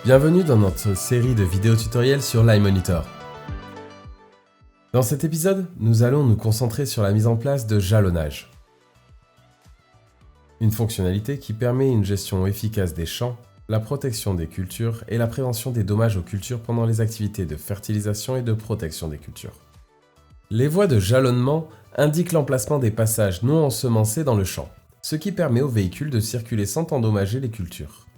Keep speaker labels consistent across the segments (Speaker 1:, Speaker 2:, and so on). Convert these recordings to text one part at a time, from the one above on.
Speaker 1: Bienvenue dans notre série de vidéos tutoriels sur l'iMonitor. Dans cet épisode, nous allons nous concentrer sur la mise en place de jalonnage. Une fonctionnalité qui permet une gestion efficace des champs, la protection des cultures et la prévention des dommages aux cultures pendant les activités de fertilisation et de protection des cultures. Les voies de jalonnement indiquent l'emplacement des passages non ensemencés dans le champ, ce qui permet aux véhicules de circuler sans endommager les cultures.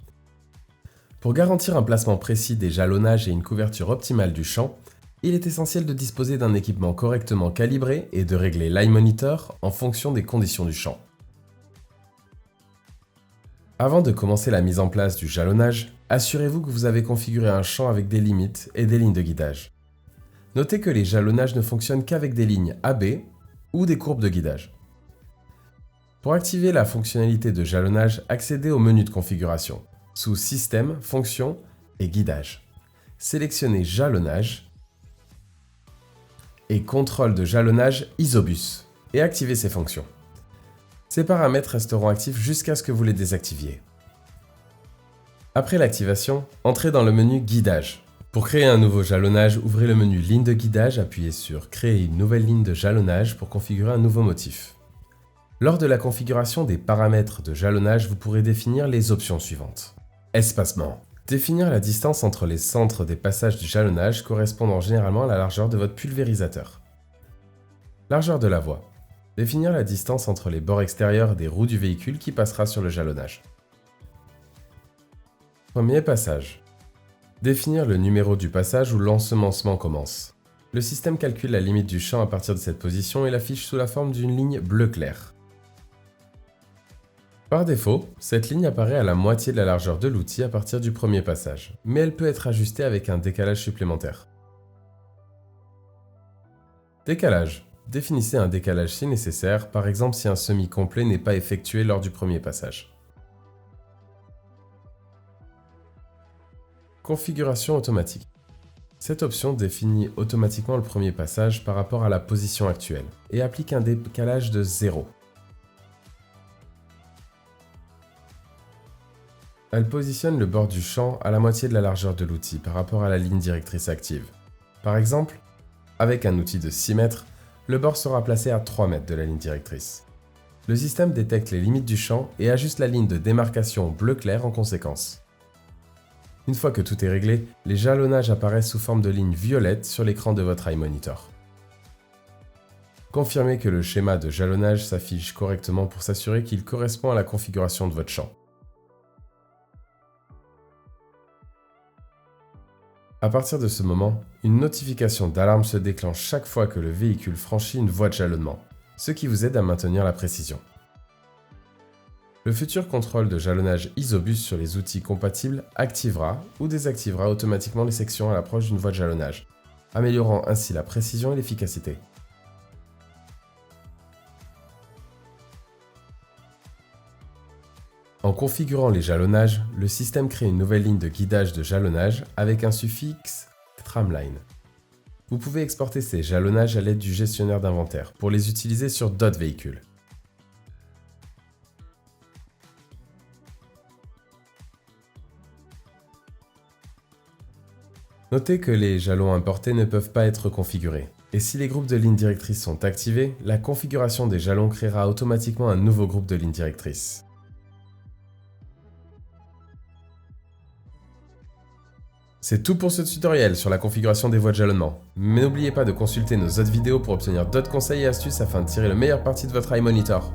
Speaker 1: Pour garantir un placement précis des jalonnages et une couverture optimale du champ, il est essentiel de disposer d'un équipement correctement calibré et de régler l'iMonitor en fonction des conditions du champ. Avant de commencer la mise en place du jalonnage, assurez-vous que vous avez configuré un champ avec des limites et des lignes de guidage. Notez que les jalonnages ne fonctionnent qu'avec des lignes AB ou des courbes de guidage. Pour activer la fonctionnalité de jalonnage, accédez au menu de configuration, sous Système, Fonctions et Guidage. Sélectionnez Jalonnage et Contrôle de jalonnage Isobus et activez ces fonctions. Ces paramètres resteront actifs jusqu'à ce que vous les désactiviez. Après l'activation, entrez dans le menu Guidage. Pour créer un nouveau jalonnage, ouvrez le menu Ligne de guidage, appuyez sur Créer une nouvelle ligne de jalonnage pour configurer un nouveau motif. Lors de la configuration des paramètres de jalonnage, vous pourrez définir les options suivantes. Espacement. Définir la distance entre les centres des passages du jalonnage correspondant généralement à la largeur de votre pulvérisateur. Largeur de la voie. Définir la distance entre les bords extérieurs des roues du véhicule qui passera sur le jalonnage. Premier passage. Définir le numéro du passage où l'ensemencement commence. Le système calcule la limite du champ à partir de cette position et l'affiche sous la forme d'une ligne bleu clair. Par défaut, cette ligne apparaît à la moitié de la largeur de l'outil à partir du premier passage, mais elle peut être ajustée avec un décalage supplémentaire. Décalage. Définissez un décalage si nécessaire, par exemple si un semis complet n'est pas effectué lors du premier passage. Configuration automatique. Cette option définit automatiquement le premier passage par rapport à la position actuelle et applique un décalage de 0. Elle positionne le bord du champ à la moitié de la largeur de l'outil par rapport à la ligne directrice active. Par exemple, avec un outil de 6 mètres, le bord sera placé à 3 mètres de la ligne directrice. Le système détecte les limites du champ et ajuste la ligne de démarcation bleu clair en conséquence. Une fois que tout est réglé, les jalonnages apparaissent sous forme de lignes violettes sur l'écran de votre iMonitor. Confirmez que le schéma de jalonnage s'affiche correctement pour s'assurer qu'il correspond à la configuration de votre champ. À partir de ce moment, une notification d'alarme se déclenche chaque fois que le véhicule franchit une voie de jalonnement, ce qui vous aide à maintenir la précision. Le futur contrôle de jalonnage Isobus sur les outils compatibles activera ou désactivera automatiquement les sections à l'approche d'une voie de jalonnage, améliorant ainsi la précision et l'efficacité. En configurant les jalonnages, le système crée une nouvelle ligne de guidage de jalonnage avec un suffixe tramline. Vous pouvez exporter ces jalonnages à l'aide du gestionnaire d'inventaire pour les utiliser sur d'autres véhicules. Notez que les jalons importés ne peuvent pas être configurés. Et si les groupes de lignes directrices sont activés, la configuration des jalons créera automatiquement un nouveau groupe de lignes directrices. C'est tout pour ce tutoriel sur la configuration des voies de jalonnement. Mais n'oubliez pas de consulter nos autres vidéos pour obtenir d'autres conseils et astuces afin de tirer le meilleur parti de votre iMonitor.